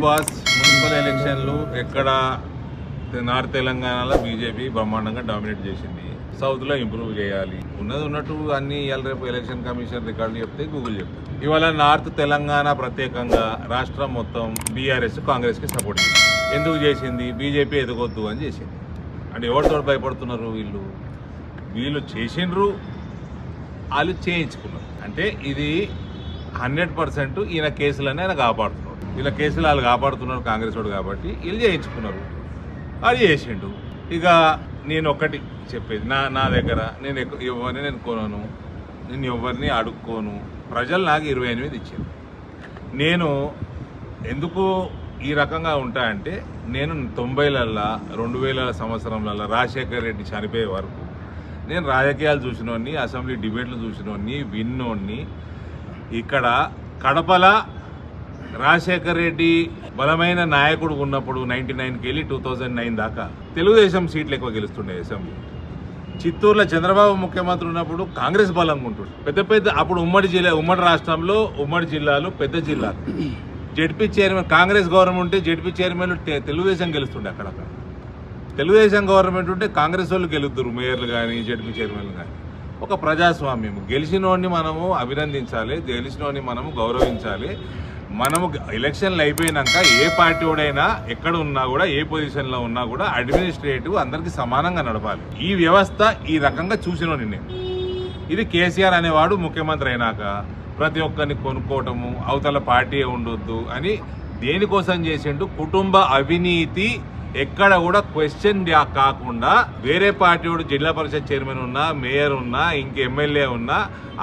Boss municipal ఎలక్షన్లు ఎక్కడ north తెలంగాణలో బీజేపీ బ్రహ్మాండంగా డామినేట్ చేసింది. సౌత్లో ఇంప్రూవ్ చేయాలి. ఉన్నది ఉన్నట్టు అన్ని ఇవాళ రేపు ఎలక్షన్ కమిషన్ రికార్డులు చెప్తే గూగుల్ చెప్తుంది. ఇవాళ నార్త్ తెలంగాణ ప్రత్యేకంగా రాష్ట్రం మొత్తం బీఆర్ఎస్ కాంగ్రెస్కి సపోర్ట్ చేసింది. ఎందుకు చేసింది? బీజేపీ ఎదగొద్దు అని చేసింది. అంటే ఎవరితో భయపడుతున్నారు వీళ్ళు చేసిండ్రు, వాళ్ళు చేయించుకున్నారు. అంటే ఇది 100% ఈయన కేసులన్నీ ఆయన కాపాడుతున్నాడు. వీళ్ళ కేసులు వాళ్ళు కాపాడుతున్నారు కాంగ్రెస్ వాడు కాబట్టి వీళ్ళు చేయించుకున్నారు. అది చేసిండు. ఇక నేను ఒక్కటి చెప్పేది, నా దగ్గర నేను ఎవరిని నేను కొనను, నేను ఎవరిని అడుక్కోను. ప్రజలు నాకు 28 ఇచ్చారు. నేను ఎందుకు ఈ రకంగా ఉంటాయంటే, నేను 90లలో 2000 సంవత్సరంలలో రాజశేఖర్ రెడ్డి చనిపోయే వరకు నేను రాజకీయాలు చూసినోడిని, అసెంబ్లీ డిబేట్లు చూసినోడిని, విన్నోడిని. ఇక్కడ కడపల రాజశేఖర్ రెడ్డి బలమైన నాయకుడు ఉన్నప్పుడు 99కి వెళ్ళి 2009 దాకా తెలుగుదేశం సీట్లు ఎక్కువ గెలుస్తుండే అసెంబ్లీ. చిత్తూరులో చంద్రబాబు ముఖ్యమంత్రి ఉన్నప్పుడు కాంగ్రెస్ బలంగా ఉంటుండే. పెద్ద అప్పుడు ఉమ్మడి రాష్ట్రంలో ఉమ్మడి జిల్లాలు పెద్ద జిల్లాలు జెడ్పీ చైర్మన్ కాంగ్రెస్ గవర్నమెంట్ ఉంటే జెడ్పీ చైర్మన్ తెలుగుదేశం గెలుస్తుండే. అక్కడ తెలుగుదేశం గవర్నమెంట్ ఉంటే కాంగ్రెస్ వాళ్ళు గెలుతురు, మేయర్లు కానీ జెడ్పీ చైర్మన్లు కానీ. ఒక ప్రజాస్వామ్యం. గెలిచినోడిని మనము అభినందించాలి, గెలిచినోడిని మనము గౌరవించాలి. మనము ఎలక్షన్లు అయిపోయినాక ఏ పార్టీ వాడైనా ఎక్కడ ఉన్నా కూడా, ఏ పొజిషన్లో ఉన్నా కూడా అడ్మినిస్ట్రేటివ్ అందరికీ సమానంగా నడపాలి. ఈ వ్యవస్థ ఈ రకంగా చూసినోని నేను. ఇది కేసీఆర్ అనేవాడు ముఖ్యమంత్రి అయినాక ప్రతి ఒక్కరిని కొనుక్కోవటము, అవతల పార్టీ ఉండొద్దు అని దేనికోసం చేసిండు? కుటుంబ అవినీతి ఎక్కడ కూడా క్వశ్చన్ కాకుండా వేరే పార్టీ వాడు జిల్లా పరిషత్ చైర్మన్ ఉన్నా, మేయర్ ఉన్నా, ఇంక ఎమ్మెల్యే ఉన్నా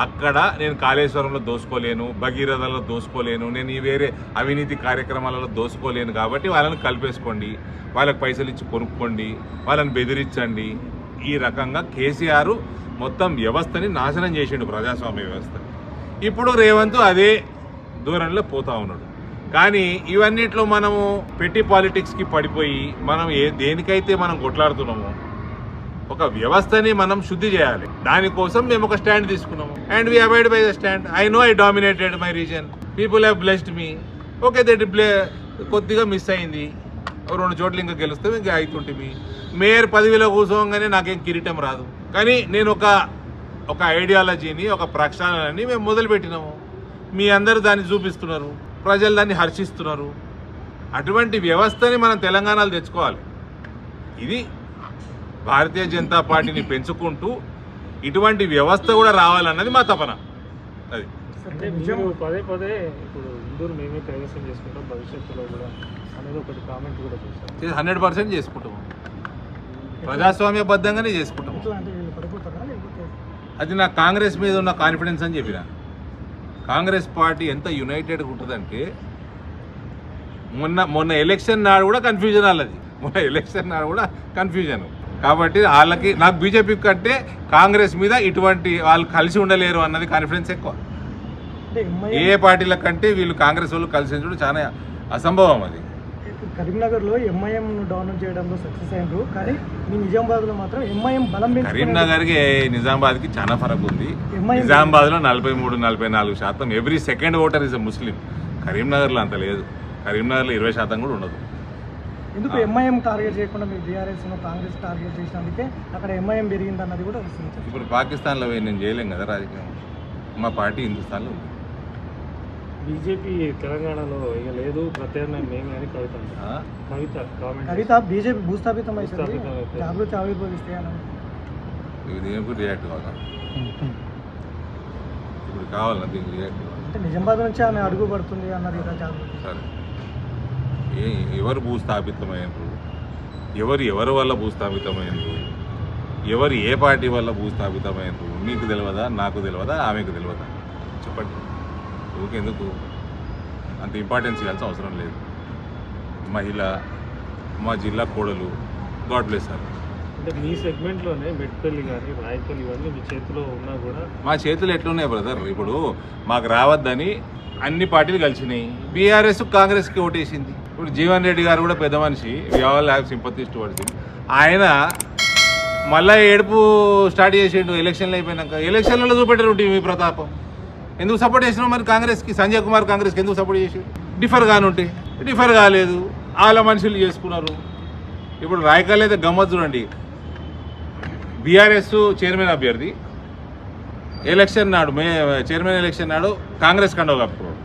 అక్కడ నేను కాళేశ్వరంలో దోసుకోలేను, భగీరథలో దోసుకోలేను, నేను ఈ వేరే అవినీతి కార్యక్రమాలలో దోసుకోలేను. కాబట్టి వాళ్ళని కలిపేసుకోండి, వాళ్ళకి పైసలు ఇచ్చి కొనుక్కోండి, వాళ్ళని బెదిరించండి. ఈ రకంగా కేసీఆర్ మొత్తం వ్యవస్థని నాశనం చేసిండు, ప్రజాస్వామ్య వ్యవస్థ. ఇప్పుడు రేవంత్ అదే దూరంలో పోతా ఉన్నాడు. కానీ ఇవన్నిట్లో మనము పెట్టి పాలిటిక్స్కి పడిపోయి మనం దేనికైతే మనం కొట్లాడుతున్నామో ఒక వ్యవస్థని మనం శుద్ధి చేయాలి. దానికోసం మేము ఒక స్టాండ్ తీసుకున్నాము. And we avoid by the stand. I know I dominated my reason. People have blessed me. Okay, that కొద్దిగా మిస్ అయింది. 2 చోట్ల ఇంకా గెలుస్తాం, ఇంకా అవుతుంటే మేయర్ 10,000 కూర్చోగానే నాకేం కిరీటం రాదు. కానీ నేను ఒక ఐడియాలజీని, ఒక ప్రక్షాళనని మేము మొదలుపెట్టినాము. మీ అందరూ దాన్ని చూపిస్తున్నారు, ప్రజలు దాన్ని హర్షిస్తున్నారు. అటువంటి వ్యవస్థని మనం తెలంగాణలో తెచ్చుకోవాలి. ఇది భారతీయ జనతా పార్టీని పెంచుకుంటూ ఇటువంటి వ్యవస్థ కూడా రావాలన్నది మా తపన. అది పదే ఇప్పుడు ఇందూరు మేమే కైవసం చేసుకుంటాం భవిష్యత్తులో కూడా అనేది ఒకటి కామెంట్ కూడా చేస్తాం. 100% చేసుకుంటాము, ప్రజాస్వామ్యబద్ధంగానే చేసుకుంటాము. అది నా కాంగ్రెస్ మీద ఉన్న కాన్ఫిడెన్స్ అని చెప్పిన. కాంగ్రెస్ పార్టీ ఎంత యునైటెడ్గా ఉంటుందంటే మొన్న ఎలక్షన్ నాడు కూడా కన్ఫ్యూజన్ వాళ్ళది. మొన్న ఎలక్షన్ నాడు కూడా కన్ఫ్యూజన్. కాబట్టి వాళ్ళకి, నాకు బీజేపీ కంటే కాంగ్రెస్ మీద ఇటువంటి వాళ్ళు కలిసి ఉండలేరు అన్నది కాన్ఫిడెన్స్ ఎక్కువ. ఏ పార్టీల కంటే వీళ్ళు కాంగ్రెస్ వాళ్ళు కలిసి ఉండడం చాలా అసంభవం. అది కరీంనగర్లో ఎంఐఎం డౌన్ చేయడంలో సక్సెస్ అయ్యారు, కానీ మీ నిజామాబాద్లో మాత్రం ఎంఐఎం బలం. కరీంనగర్కి నిజామాబాద్కి చాలా ఫరక్ ఉంది. నిజామాబాద్లో 43-44% ఎవ్రీ సెకండ్ ఓటర్ ఇస్ ముస్లిం. కరీంనగర్లో అంత లేదు. కరీంనగర్లో 20% కూడా ఉండదు. ఎందుకు ఎంఐఎం టార్గెట్ చేయకుండా మీరు బీఆర్ఎస్ కాంగ్రెస్ టార్గెట్ చేసినందుకే అక్కడ ఎంఐఎం పెరిగింది అన్నది కూడా వస్తుంది. ఇప్పుడు పాకిస్తాన్లో నేను చేయలేం కదా రాజకీయం. మా పార్టీ హిందుస్థాన్లో ఉంది. బీజేపీ తెలంగాణలో ఇక లేదు, ప్రత్యామ్నాయం మేమే అని కవిత బీజేపీ భూస్థాపితం అవుతుంది, జాగృతి ఆవిర్భవిస్తే దీనికి రియాక్ట్ కావాలా? ఇప్పుడు కావాలన్నా దీనికి రియాక్ట్ అంటే నిజామాబాద్ నుంచి ఆమె అడుగు పడుతుంది అన్నది జాగృతి. సరే, ఎవరు భూస్థాపితమైనరు, ఎవరి వల్ల భూస్థాపితమైనరు, ఎవరు ఏ పార్టీ వల్ల భూస్థాపితమైనరు మీకు తెలియదా, నాకు తెలియదా, ఆమెకు తెలియదా? చెప్పండి. ఎందుకు అంత ఇంపార్టెన్స్ ఇవ్వాల్సిన అవసరం లేదు. మహిళ, మా జిల్లా కోడలు, గాడ్ బ్లెస్ సార్. అంటే మీ సెగ్మెంట్లోనే మెట్పల్లి కానీ రాయపల్లి ఇవన్నీ మీ చేతిలో ఉన్నా కూడా మా చేతులు ఎట్లున్నాయి బ్రదర్? ఇప్పుడు మాకు రావద్దని అన్ని పార్టీలు కలిసినాయి. బీఆర్ఎస్ కాంగ్రెస్కి ఓటేసింది. ఇప్పుడు జీవన్ రెడ్డి గారు కూడా పెద్ద మనిషి, we all have sympathies towards him. ఆయన మళ్ళీ ఏడుపు స్టార్ట్ చేసిండు ఎలక్షన్లు అయిపోయినాక. ఎలక్షన్లలో చూపెట్టారు మీ ప్రతాపం. ఎందుకు సపోర్ట్ చేసినావు మరి కాంగ్రెస్కి? సంజయ్ కుమార్ కాంగ్రెస్కి ఎందుకు సపోర్ట్ చేసి? డిఫర్ కానుంటే రిఫర్ కాలేదు, వాళ్ళ మనుషులు చేసుకున్నారు. ఇప్పుడు రాయకాలు అయితే గమ్మత్ చూడండి, బీఆర్ఎస్ చైర్మన్ అభ్యర్థి ఎలక్షన్ నాడు చైర్మన్ ఎలక్షన్ నాడు కాంగ్రెస్ కండవ కప్పుకోడు,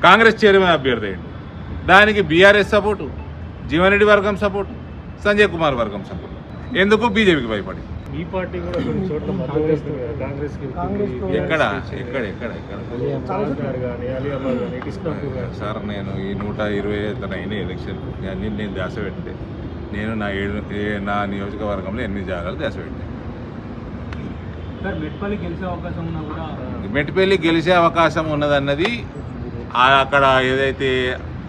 కాంగ్రెస్ చైర్మన్ అభ్యర్థి అయ్యిండు. దానికి బీఆర్ఎస్ సపోర్టు, జీవన్ రెడ్డి వర్గం సపోర్టు, సంజయ్ కుమార్ వర్గం సపోర్టు. ఎందుకు? బీజేపీకి భయపడి. ఈ పార్టీ కూడా కొన్ని చోట్ల మద్దతు ఇస్తుంది కదా, కాంగ్రెస్కి ఎక్కడ ఎక్కడ ఎక్కడ ఎక్కడ సార్, నేను ఈ 120 అయిన ఎలక్షన్ అన్నీ నేను దాస పెట్టే, నేను నా నియోజకవర్గంలో 8 జాగాలు దాస పెట్టాను. మెట్పల్లి గెలిచే అవకాశం ఉన్నదన్నది అక్కడ ఏదైతే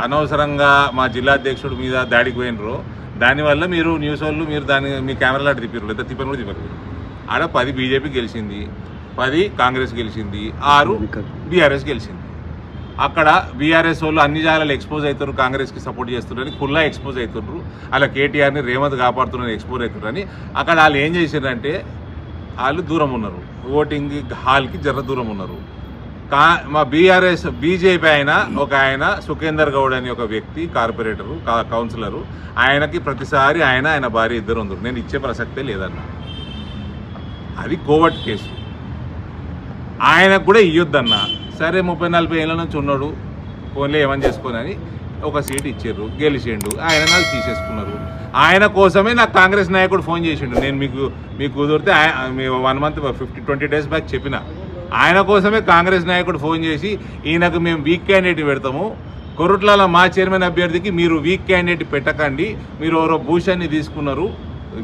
అనవసరంగా మా జిల్లా అధ్యక్షుడి మీద దాడికి పోయినరో దానివల్ల మీరు న్యూస్ వాళ్ళు మీరు దాన్ని మీ కెమెరాలో అటు తిప్పారు, లేదా తిప్పని కూడా తిప్పరు. ఆడ 10 బీజేపీ గెలిచింది, 10 కాంగ్రెస్ గెలిచింది, 6 బీఆర్ఎస్ గెలిచింది. అక్కడ బీఆర్ఎస్ వాళ్ళు అన్ని జాగాలు ఎక్స్పోజ్ అవుతారు, కాంగ్రెస్కి సపోర్ట్ చేస్తున్నారని కుల్లా ఎక్స్పోజ్ అవుతున్నారు. అలా కేటీఆర్ని రేవంత్ కాపాడుతున్నారని ఎక్స్పోజ్ అవుతున్నారని అక్కడ వాళ్ళు ఏం చేశారంటే వాళ్ళు దూరం ఉన్నారు, ఓటింగ్ హాల్కి జర దూరం ఉన్నారు. మా బీజేపీ ఒక ఆయన సుఖేందర్ గౌడ్ అని ఒక వ్యక్తి కార్పొరేటరు కౌన్సిలరు, ఆయనకి ప్రతిసారి ఆయన భార్య ఇద్దరు ఉన్నారు. నేను ఇచ్చే ప్రసక్తే లేదన్నా, అది కోవర్ట్ కేసు, ఆయనకు కూడా ఇయ్యొద్దన్నా. సరే 30-40 ఏళ్ళ నుంచి ఉన్నాడు, ఫోన్లో ఏమని చేసుకోనని ఒక సీట్ ఇచ్చారు, గెలిచిండు, ఆయన నాకు తీసేసుకున్నారు. ఆయన కోసమే నాకు కాంగ్రెస్ నాయకుడు ఫోన్ చేసిండు. నేను మీకు కుదిరితే 1 మంత్ 20 డేస్ బ్యాక్ చెప్పిన, ఆయన కోసమే కాంగ్రెస్ నాయకుడు ఫోన్ చేసి ఈయనకు మేము వీక్ క్యాండిడేట్ పెడతాము, కొరుట్లలో మా చైర్మన్ అభ్యర్థికి మీరు వీక్ క్యాండిడేట్ పెట్టకండి, మీరు ఎవరో భూషణ్ని తీసుకున్నారు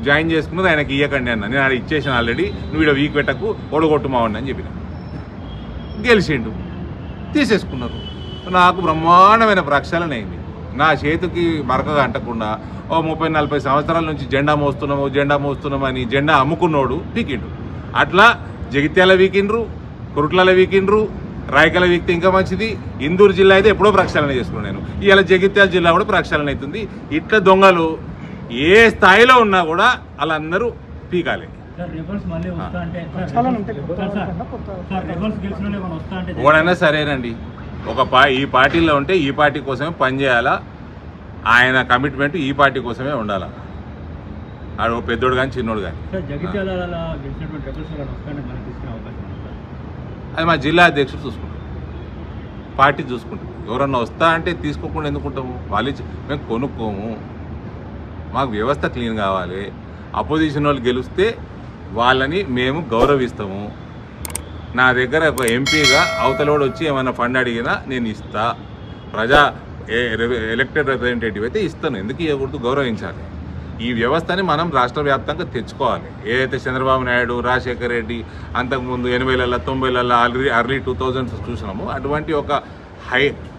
జాయిన్ చేసుకున్నారు, ఆయనకి ఇవ్వకండి అన్న. నేను ఆడ ఇచ్చేసాను ఆల్రెడీ, నువ్వు ఇక్కడ వీక్ పెట్టకు, ఓడగొట్టు మావండి అని చెప్పిన. గెలిచిండు, తీసేసుకున్నారు. నాకు బ్రహ్మాండమైన ప్రక్షాళన అయింది. నా చేతికి మరకగా అంటకుండా 30-40 సంవత్సరాల నుంచి జెండా మోస్తున్నామని జెండా అమ్ముకున్నోడు పీకిండు. అట్లా జగిత్యాల వీకిండ్రు, కురుట్ల వీకిండ్రు, రాయకల వీక్తే ఇంకా మంచిది. ఇందూరు జిల్లా అయితే ఎప్పుడో ప్రక్షాళన చేసుకున్నాను నేను, ఇవాళ జగిత్యాల జిల్లా కూడా ప్రక్షాళన అవుతుంది. ఇట్లా దొంగలు ఏ స్థాయిలో ఉన్నా కూడా వాళ్ళందరూ పీకాలి. ఎవడైనా సరేనండి, ఈ పార్టీలో ఉంటే ఈ పార్టీ కోసమే పనిచేయాలా, ఆయన కమిట్మెంట్ ఈ పార్టీ కోసమే ఉండాలా, ఆడు పెద్దోడు కానీ చిన్నోడు కానీ. అది మా జిల్లా అధ్యక్షుడు చూసుకుంటాం, పార్టీ చూసుకుంటాం. ఎవరన్నా వస్తా అంటే తీసుకోకుండా ఎందుకుంటాము, వాళ్ళు మేము కొనుక్కోము. మాకు వ్యవస్థ క్లీన్ కావాలి. అపోజిషన్ వాళ్ళు గెలిస్తే వాళ్ళని మేము గౌరవిస్తాము. నా దగ్గర ఒక ఎంపీగా అవతలోడు వచ్చి ఏమైనా ఫండ్ అడిగినా నేను ఇస్తా, ఎలక్టెడ్ రిప్రజెంటేటివ్ అయితే ఇస్తాను. ఎందుకు ఇవ్వకూడదు? గౌరవించాలి. ఈ వ్యవస్థని మనం రాష్ట్ర వ్యాప్తంగా తెచ్చుకోవాలి. ఏదైతే చంద్రబాబు నాయుడు, రాజశేఖర్ రెడ్డి అంతకుముందు 80లలో 90లలో అర్లీ 2000s చూసినాము, అటువంటి ఒక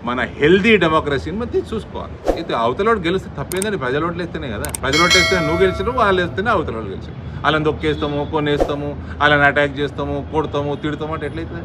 మన హెల్దీ డెమోక్రసీని మనం చూసుకోవాలి. అయితే అవతలోడు గెలిస్తే తప్పేందని ప్రజల ఓట్లు వేస్తేనే కదా, ప్రజల ఓట్లు వేస్తే నువ్వు గెలిచినావు, వాళ్ళు వేస్తేనే అవతలోడు గెలిచారు. వాళ్ళని దొక్కేస్తాము, కొనేస్తాము, వాళ్ళని అటాక్ చేస్తాము, కొడతాము, తిడతాము అంటే ఎట్లయితే